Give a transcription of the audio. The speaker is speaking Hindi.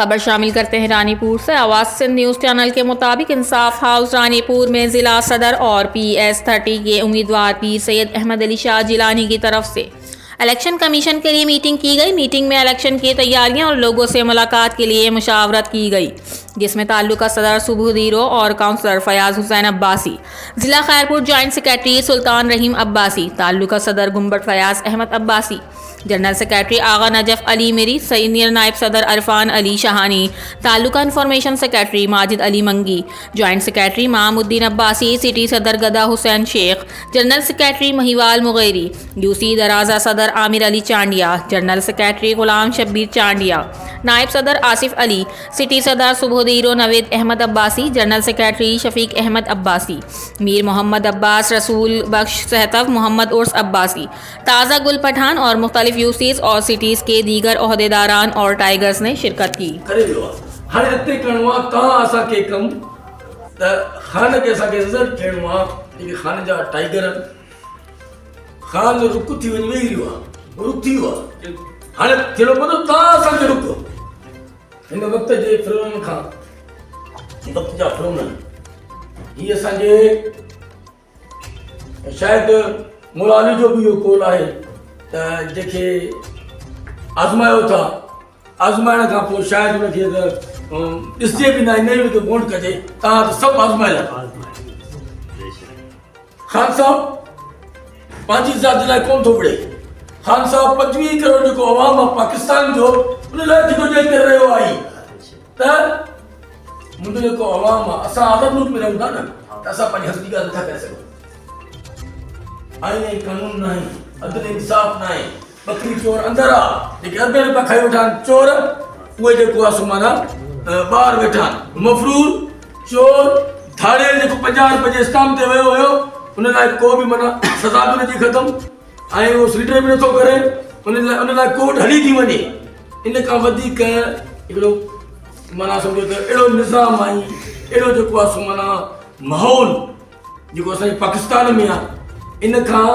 खबर शामिल करते हैं रानीपुर से। आवाज सिंध न्यूज़ चैनल के मुताबिक इंसाफ हाउस रानीपुर में जिला सदर और PS30 के उम्मीदवार पीर सैयद अहमद अली शाह जिलानी की तरफ से इलेक्शन कमीशन के लिए मीटिंग की गई। मीटिंग में इलेक्शन की तैयारियां और लोगों से मुलाकात के लिए मुशावरत की गई, जिसमें ताल्लुका सदर सुबुदीरो और काउंसलर फयाज हुसैन अब्बासी, जिला खैरपुर जॉइंट सेक्रेटरी सुल्तान रहीम अब्बासी, ताल्लुका सदर Gambat Fayaz Ahmed Abbasi, general secretary Agha Najaf Ali Meri, senior नायब सदर अरफान अली शाहानी, ताल्लुका information secretary Majid Ali Mangi, joint secretary Mamuddin Abbasi, city सदर Gada Hussain Shaikh, general secretary Mahiwal Mugheri, UC Daraza सदर आमिर अली चांडिया, जनरल सेक्रेटरी गुलाम शब्बीर चांडिया, नायब सदर आसिफ अली, सिटी सदर सुबुदीरो नवेद अहमद अब्बासी, जनरल सेक्रेटरी शफीक अहमद अब्बासी, मीर मोहम्मद अब्बास, रसूल बख्श सहतफ, मोहम्मद उर्स अब्बासी, ताज़ा गुल पठान और मुख्तलिफ यूसीज और सिटीज़ के दीगर ओहदेदारान और टाइगर्स ने शिरकत की। खान रुक थी वही वेही रहियो रुक थी हाणे थेलो पतो ता असांखे रुको हिन वक़्त जे फिल्मनि खां वक़्त जा फिल्म ही असांजे शायदि मुलानी जो भी इहो कोल आहे त जेके आज़मायो था आज़माइण खां पोइ शायदि हुनखे अगरि ॾिसजे बि न इन खे वोट कजे तव्हां त सभु आज़मायल खान साहब पंहिंजी ज़ात लाइ कोन थो विड़े। खान साहब 25 करोड़ जेको अवाम आहे पाकिस्तान जो उन लाइ जदोजहद करे रहियो आहे त मुंहिंजो जेको अवाम आहे असां आज़ाद मुल्क में रहूं था न त असां पंहिंजी हक़ जी ॻाल्हि नथा करे सघूं। आईन ऐं कानून न आहे, अदल इंसाफ़ न आहे, बकरी चोर अंदरि आहे, जेके अधु रुपया खाई वेठा आहिनि चोर उहे जेको आहे सो माना ॿाहिरि वेठा आहिनि। मफ़रूर चोर धाड़ियल जेको 50 रुपए जे इस्ताम ते वियो हुयो उन लाइ को बि माना सज़ा बि नथी ख़तमु ऐं उहो स्लीटर बि नथो करे, उन लाइ कोर्ट हली थी वञे। इन खां वधीक हिकिड़ो माना सम्झो त अहिड़ो निज़ाम ऐं अहिड़ो जेको आहे सो माना माहौल जेको असांजे पाकिस्तान में आहे इन खां